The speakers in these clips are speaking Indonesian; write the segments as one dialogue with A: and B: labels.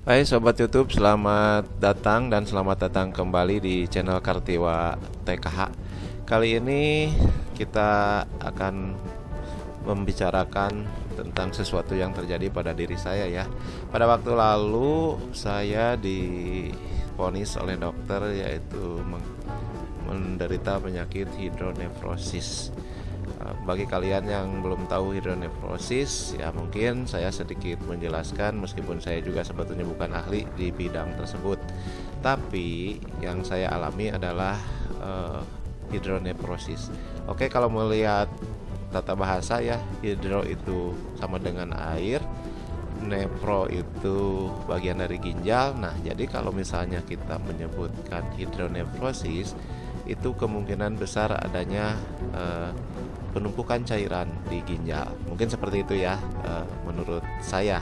A: Hai Sobat YouTube, selamat datang dan selamat datang kembali di channel Kartiwa TKH. Kali ini kita akan membicarakan tentang sesuatu yang terjadi pada diri saya ya. Pada waktu lalu saya divonis oleh dokter yaitu menderita penyakit hidronefrosis. Bagi kalian yang belum tahu hidronefrosis, ya mungkin saya sedikit menjelaskan meskipun saya juga sebetulnya bukan ahli di bidang tersebut. Tapi yang saya alami adalah hidronefrosis. Oke, kalau melihat tata bahasa ya, hidro itu sama dengan air, nefro itu bagian dari ginjal. Nah, jadi kalau misalnya kita menyebutkan hidronefrosis, itu kemungkinan besar adanya penumpukan cairan di ginjal. Mungkin seperti itu ya, menurut saya.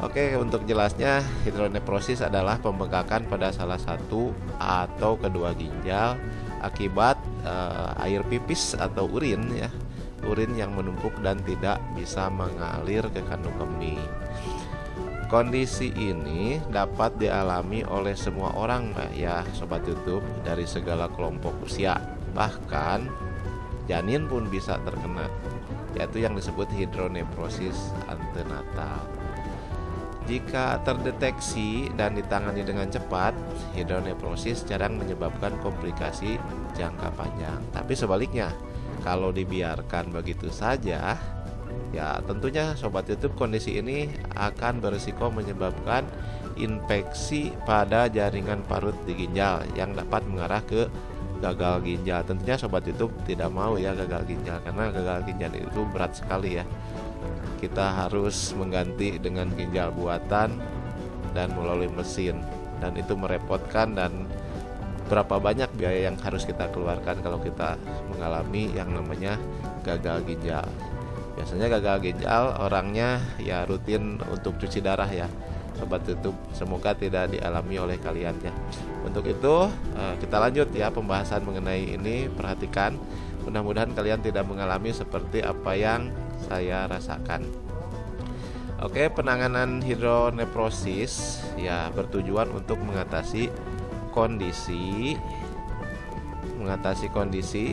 A: Oke, untuk jelasnya, hidronefrosis adalah pembengkakan pada salah satu atau kedua ginjal akibat air pipis atau urin ya, urin yang menumpuk dan tidak bisa mengalir ke kandung kemih. Kondisi ini dapat dialami oleh semua orang ya Sobat YouTube, dari segala kelompok usia. Bahkan janin pun bisa terkena, yaitu yang disebut hidronefrosis antenatal. Jika terdeteksi dan ditangani dengan cepat, hidronefrosis jarang menyebabkan komplikasi jangka panjang. Tapi sebaliknya, kalau dibiarkan begitu saja, ya tentunya Sobat YouTube, kondisi ini akan berisiko menyebabkan infeksi pada jaringan parut di ginjal yang dapat mengarah ke gagal ginjal. Tentunya Sobat YouTube tidak mau ya gagal ginjal, karena gagal ginjal itu berat sekali ya. Kita harus mengganti dengan ginjal buatan dan melalui mesin, dan itu merepotkan, dan berapa banyak biaya yang harus kita keluarkan kalau kita mengalami yang namanya gagal ginjal. Biasanya gagal ginjal orangnya ya rutin untuk cuci darah ya Sobat YouTube, semoga tidak dialami oleh kalian ya. Untuk itu kita lanjut ya pembahasan mengenai ini. Perhatikan, mudah-mudahan kalian tidak mengalami seperti apa yang saya rasakan. Oke, penanganan hidronefrosis ya bertujuan untuk mengatasi kondisi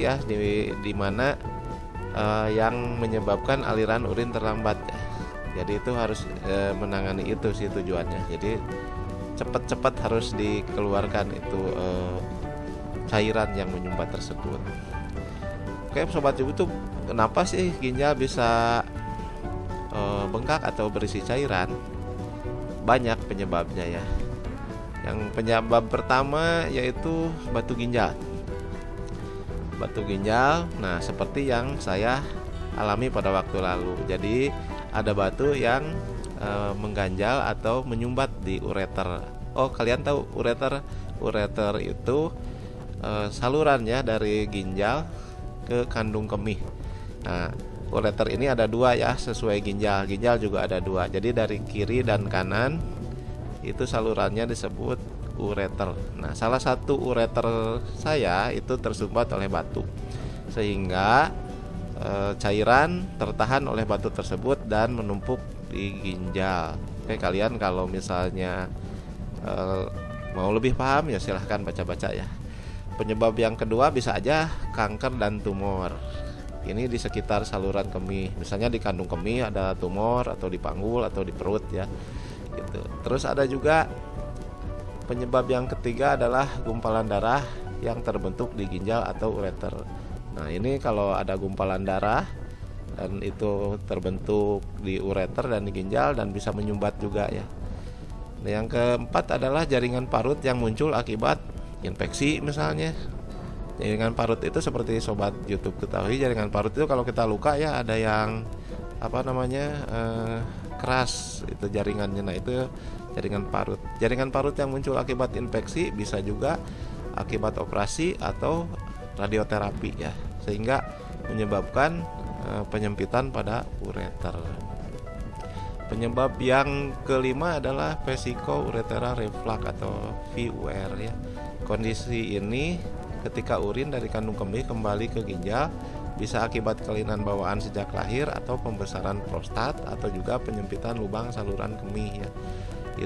A: ya di mana yang menyebabkan aliran urin terlambat ya. Jadi itu harus menangani itu sih tujuannya. Jadi cepat-cepat harus dikeluarkan itu cairan yang menyumbat tersebut. Oke Sobat YouTube, kenapa sih ginjal bisa bengkak atau berisi cairan? Banyak penyebabnya ya. Yang penyebab pertama yaitu batu ginjal. Batu ginjal, nah seperti yang saya alami pada waktu lalu. Jadi ada batu yang mengganjal atau menyumbat di ureter. Oh, kalian tahu ureter? Ureter itu saluran ya dari ginjal ke kandung kemih. Nah, ureter ini ada dua ya, sesuai ginjal. Ginjal juga ada dua. Jadi dari kiri dan kanan itu salurannya disebut ureter. Nah, salah satu ureter saya itu tersumbat oleh batu, sehingga cairan tertahan oleh batu tersebut dan menumpuk di ginjal. Oke, kalian kalau misalnya mau lebih paham ya silahkan baca-baca ya. Penyebab yang kedua bisa aja kanker dan tumor. Ini di sekitar saluran kemih, misalnya di kandung kemih ada tumor, atau di panggul atau di perut ya gitu. Terus ada juga penyebab yang ketiga adalah gumpalan darah yang terbentuk di ginjal atau ureter. Nah, ini kalau ada gumpalan darah dan itu terbentuk di ureter dan di ginjal dan bisa menyumbat juga ya. Nah, yang keempat adalah jaringan parut yang muncul akibat infeksi misalnya. Jaringan parut itu seperti Sobat YouTube ketahui, jaringan parut itu kalau kita luka ya ada yang keras itu jaringannya. Nah, itu jaringan parut. Jaringan parut yang muncul akibat infeksi bisa juga akibat operasi atau radioterapi ya, sehingga menyebabkan penyempitan pada ureter. Penyebab yang kelima adalah vesiko uretera reflux atau VUR ya. Kondisi ini ketika urin dari kandung kemih kembali ke ginjal bisa akibat kelainan bawaan sejak lahir atau pembesaran prostat atau juga penyempitan lubang saluran kemih ya.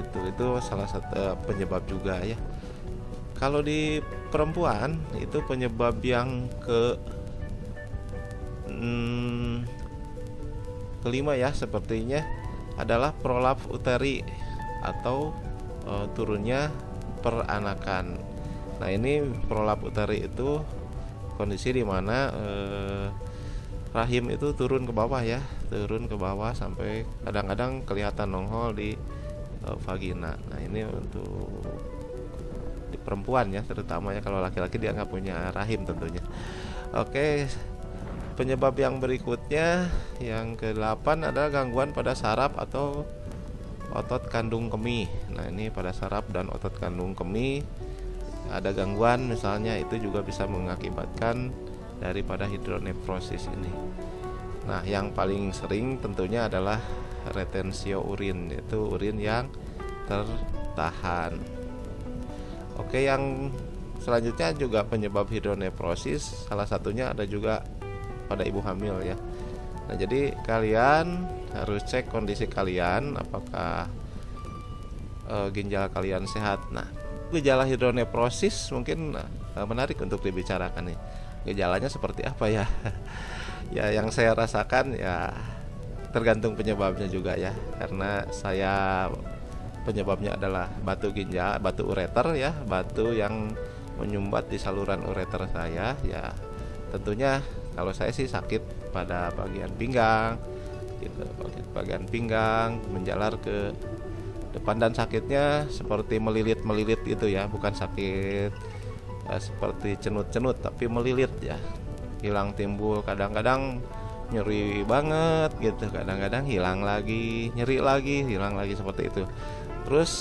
A: Itu salah satu penyebab juga ya. Kalau di perempuan itu penyebab yang kelima ya sepertinya adalah prolaps uteri atau turunnya peranakan. Nah, ini prolaps uteri itu kondisi di mana rahim itu turun ke bawah ya, turun ke bawah sampai kadang-kadang kelihatan nongol di vagina. Nah, ini untuk di perempuan ya, terutama ya. Kalau laki-laki dia nggak punya rahim tentunya. Oke, penyebab yang berikutnya yang ke-8 adalah gangguan pada saraf atau otot kandung kemih. Nah, ini pada saraf dan otot kandung kemih ada gangguan misalnya, itu juga bisa mengakibatkan daripada hidronefrosis ini. Nah, yang paling sering tentunya adalah retensio urin, yaitu urin yang tertahan. Oke, yang selanjutnya juga penyebab hidronefrosis, salah satunya ada juga pada ibu hamil ya. Nah, jadi kalian harus cek kondisi kalian apakah ginjal kalian sehat. Nah, gejala hidronefrosis mungkin menarik untuk dibicarakan nih. Gejalanya seperti apa ya? Ya, yang saya rasakan ya tergantung penyebabnya juga ya. Karena saya penyebabnya adalah batu ginjal, batu ureter ya, batu yang menyumbat di saluran ureter saya ya. Tentunya kalau saya sih sakit pada bagian pinggang gitu, bagian pinggang menjalar ke depan, dan sakitnya seperti melilit-melilit gitu ya, bukan sakit seperti cenut-cenut tapi melilit ya, hilang timbul, kadang-kadang nyeri banget gitu, kadang-kadang hilang lagi, nyeri lagi, hilang lagi, seperti itu. Terus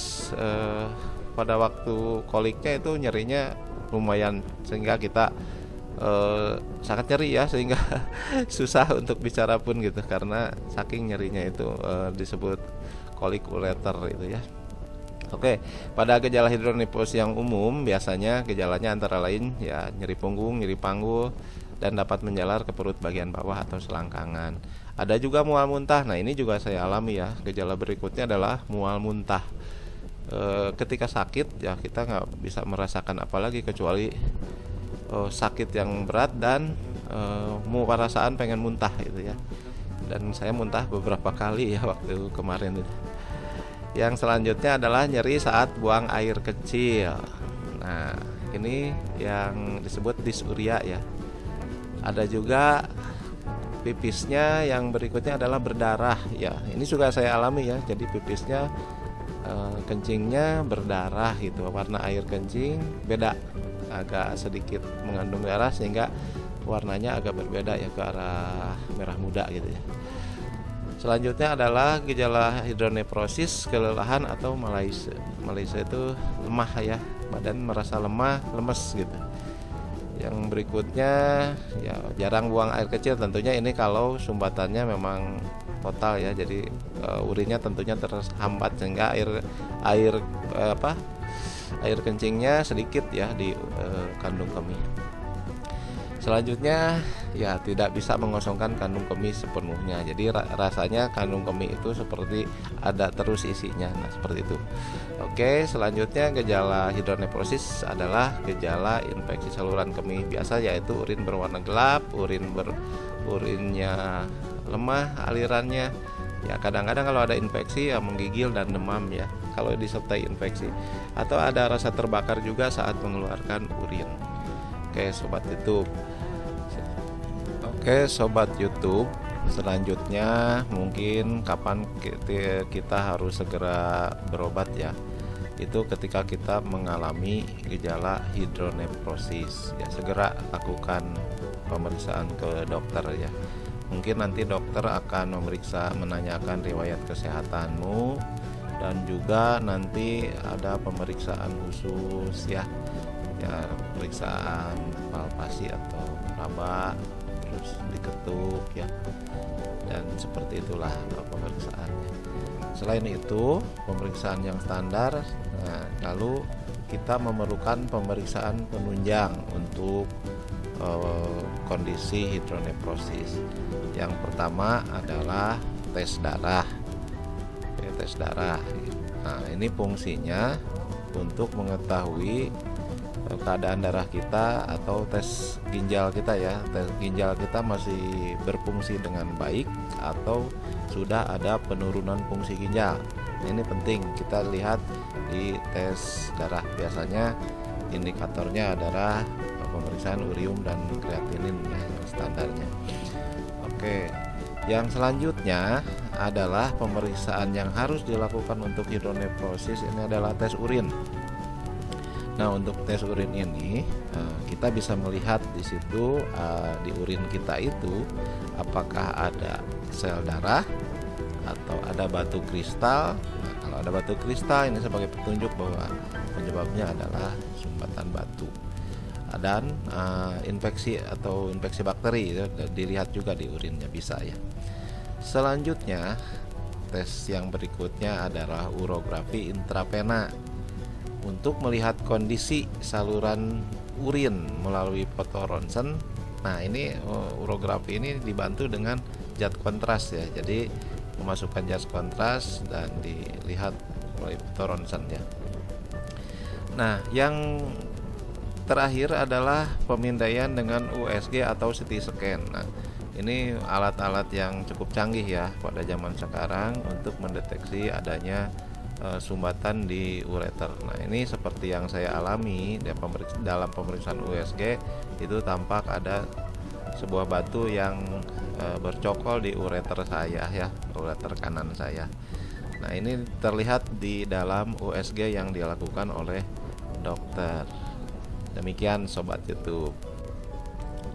A: pada waktu koliknya itu nyerinya lumayan sehingga kita sangat nyeri ya, sehingga susah untuk bicara pun gitu karena saking nyerinya itu, disebut kolik ureter itu ya. Oke, pada gejala hidronefrosis yang umum biasanya gejalanya antara lain ya nyeri punggung, nyeri panggul, dan dapat menjalar ke perut bagian bawah atau selangkangan. Ada juga mual muntah. Nah, ini juga saya alami ya. Gejala berikutnya adalah mual muntah. Ketika sakit ya kita nggak bisa merasakan apalagi kecuali sakit yang berat dan perasaan pengen muntah gitu ya. Dan saya muntah beberapa kali ya waktu kemarin itu. Yang selanjutnya adalah nyeri saat buang air kecil. Nah, ini yang disebut dysuria ya. Ada juga pipisnya yang berikutnya adalah berdarah ya. Ini juga saya alami ya. Jadi pipisnya kencingnya berdarah gitu. Warna air kencing beda, agak sedikit mengandung darah sehingga warnanya agak berbeda ya, ke arah merah muda gitu ya. Selanjutnya adalah gejala hidronefrosis, kelelahan atau malaise. Malaise itu lemah ya, badan merasa lemah, lemes gitu. Yang berikutnya ya jarang buang air kecil, tentunya ini kalau sumbatannya memang total ya, jadi urinnya tentunya terhambat sehingga air kencingnya sedikit ya di kandung kemih. Selanjutnya ya tidak bisa mengosongkan kandung kemih sepenuhnya. Jadi rasanya kandung kemih itu seperti ada terus isinya. Nah, seperti itu. Oke, selanjutnya gejala hidronefrosis adalah gejala infeksi saluran kemih biasa, yaitu urin berwarna gelap, urinnya lemah alirannya. Ya, kadang-kadang kalau ada infeksi ya menggigil dan demam ya, kalau disertai infeksi. Atau ada rasa terbakar juga saat mengeluarkan urin. Oke, sobat YouTube, selanjutnya mungkin kapan kita harus segera berobat ya. Itu ketika kita mengalami gejala hidronefrosis ya, segera lakukan pemeriksaan ke dokter ya. Mungkin nanti dokter akan menanyakan riwayat kesehatanmu, dan juga nanti ada pemeriksaan khusus ya, pemeriksaan palpasi atau laba, terus diketuk ya, dan seperti itulah pemeriksaannya. Selain itu, pemeriksaan yang standar, lalu kita memerlukan pemeriksaan penunjang untuk kondisi hidronefrosis. Yang pertama adalah tes darah. Tes darah. Nah, ini fungsinya untuk mengetahui keadaan darah kita atau tes ginjal kita ya. Tes ginjal kita masih berfungsi dengan baik atau sudah ada penurunan fungsi ginjal. Ini penting kita lihat di tes darah. Biasanya indikatornya adalah pemeriksaan urium dan kreatinin ya, standarnya. Oke, yang selanjutnya adalah pemeriksaan yang harus dilakukan untuk hidronefrosis. Ini adalah tes urin. Nah, untuk tes urin ini kita bisa melihat di situ di urin kita itu apakah ada sel darah atau ada batu kristal. Nah, kalau ada batu kristal ini sebagai petunjuk bahwa penyebabnya adalah sumbatan batu. Dan infeksi atau infeksi bakteri itu dilihat juga di urinnya bisa ya. Selanjutnya tes yang berikutnya adalah urografi intravena untuk melihat kondisi saluran urin melalui foto ronsen. Nah, ini urografi ini dibantu dengan zat kontras ya. Jadi memasukkan zat kontras dan dilihat melalui foto ronsen ya. Nah, yang terakhir adalah pemindaian dengan USG atau CT scan. Nah, ini alat-alat yang cukup canggih ya pada zaman sekarang untuk mendeteksi adanya sumbatan di ureter. Nah, ini seperti yang saya alami dalam pemeriksaan USG itu tampak ada sebuah batu yang bercokol di ureter saya ya, ureter kanan saya. Nah, ini terlihat di dalam USG yang dilakukan oleh dokter. Demikian Sobat YouTube.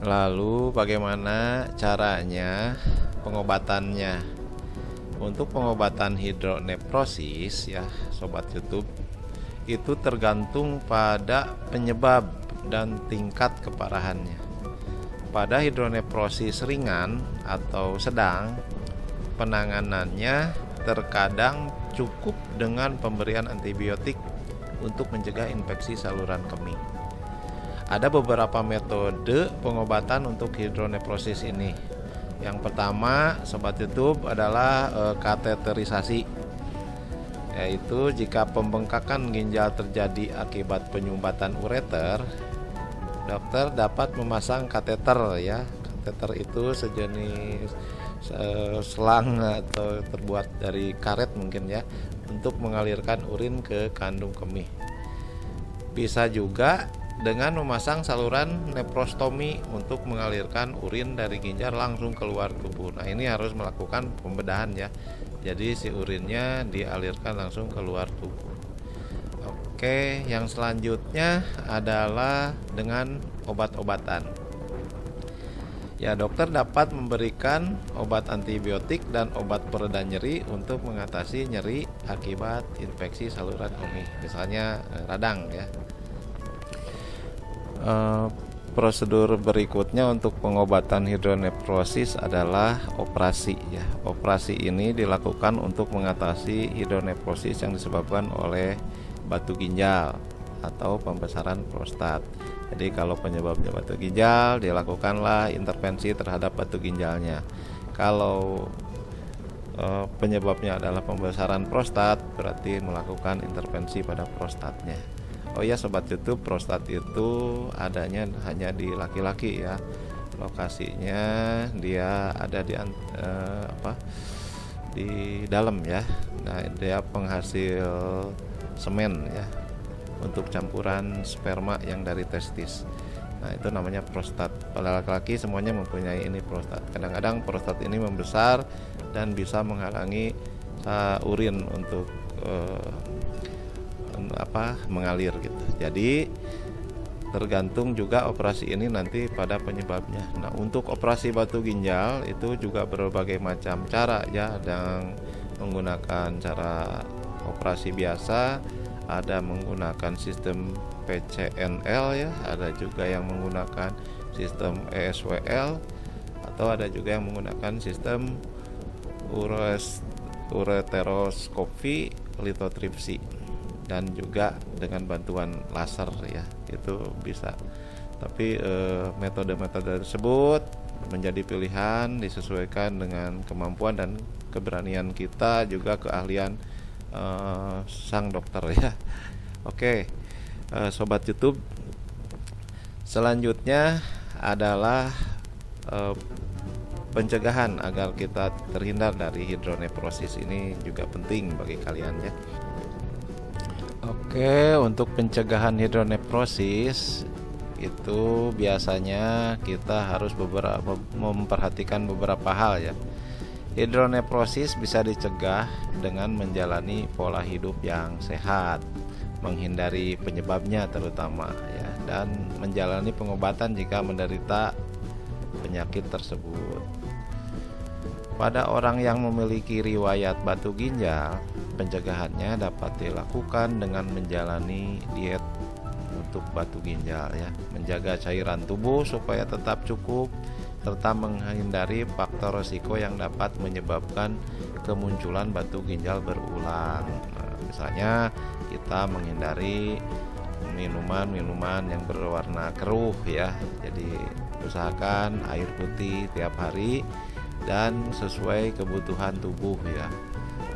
A: Lalu bagaimana caranya pengobatannya? Untuk pengobatan hidronefrosis ya Sobat YouTube, itu tergantung pada penyebab dan tingkat keparahannya. Pada hidronefrosis ringan atau sedang, penanganannya terkadang cukup dengan pemberian antibiotik untuk mencegah infeksi saluran kemih. Ada beberapa metode pengobatan untuk hidronefrosis ini. Yang pertama, Sobat YouTube, adalah kateterisasi, yaitu jika pembengkakan ginjal terjadi akibat penyumbatan ureter, dokter dapat memasang kateter ya. Kateter itu sejenis selang atau terbuat dari karet mungkin ya, untuk mengalirkan urin ke kandung kemih. Bisa juga dengan memasang saluran nephrostomy untuk mengalirkan urin dari ginjal langsung keluar tubuh. Nah, ini harus melakukan pembedahan ya. Jadi si urinnya dialirkan langsung keluar tubuh. Oke, yang selanjutnya adalah dengan obat-obatan. Ya, dokter dapat memberikan obat antibiotik dan obat pereda nyeri untuk mengatasi nyeri akibat infeksi saluran kemih, misalnya radang ya. Prosedur berikutnya untuk pengobatan hidronefrosis adalah operasi ya. Operasi ini dilakukan untuk mengatasi hidronefrosis yang disebabkan oleh batu ginjal atau pembesaran prostat. Jadi kalau penyebabnya batu ginjal, dilakukanlah intervensi terhadap batu ginjalnya. Kalau penyebabnya adalah pembesaran prostat, berarti melakukan intervensi pada prostatnya. Oh ya Sobat YouTube, prostat itu adanya hanya di laki-laki ya. Lokasinya dia ada di dalam ya. Nah, dia penghasil semen ya, untuk campuran sperma yang dari testis. Nah, itu namanya prostat. Pada laki-laki semuanya mempunyai ini prostat. Kadang-kadang prostat ini membesar dan bisa menghalangi urin untuk mengalir gitu. Jadi tergantung juga operasi ini nanti pada penyebabnya. Nah, untuk operasi batu ginjal itu juga berbagai macam cara ya, dan menggunakan cara operasi biasa, ada menggunakan sistem PCNL ya, ada juga yang menggunakan sistem ESWL, atau ada juga yang menggunakan sistem ureteroskopi litotripsi. dan juga dengan bantuan laser ya, itu bisa. Tapi metode-metode tersebut menjadi pilihan disesuaikan dengan kemampuan dan keberanian kita, juga keahlian sang dokter ya. Oke, sobat YouTube, selanjutnya adalah pencegahan agar kita terhindar dari hidronefrosis. Ini juga penting bagi kalian ya. Oke, untuk pencegahan hidronefrosis itu biasanya kita harus memperhatikan beberapa hal ya. Hidronefrosis bisa dicegah dengan menjalani pola hidup yang sehat, menghindari penyebabnya terutama ya, dan menjalani pengobatan jika menderita penyakit tersebut. Pada orang yang memiliki riwayat batu ginjal, pencegahannya dapat dilakukan dengan menjalani diet untuk batu ginjal ya, menjaga cairan tubuh supaya tetap cukup, serta menghindari faktor risiko yang dapat menyebabkan kemunculan batu ginjal berulang. Nah, misalnya kita menghindari minuman-minuman yang berwarna keruh ya. Jadi usahakan air putih tiap hari dan sesuai kebutuhan tubuh ya.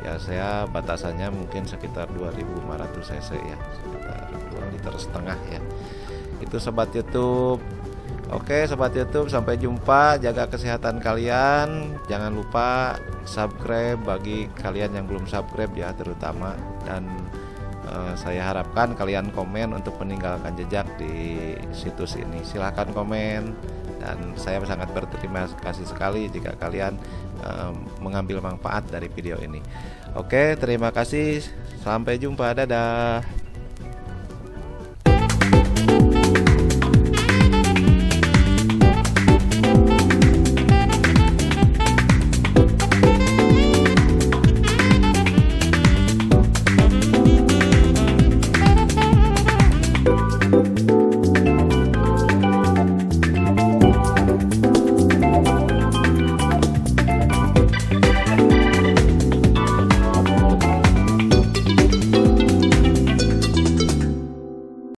A: Ya, saya batasannya mungkin sekitar 2500 cc ya, sekitar 2,5 liter ya. Itu sobat YouTube. Oke sobat YouTube, sampai jumpa. Jaga kesehatan kalian. Jangan lupa subscribe bagi kalian yang belum subscribe ya, terutama. Dan saya harapkan kalian komen untuk meninggalkan jejak di situs ini. Silahkan komen, dan saya sangat berterima kasih sekali jika kalian mengambil manfaat dari video ini. Oke, terima kasih. Sampai jumpa. Dadah.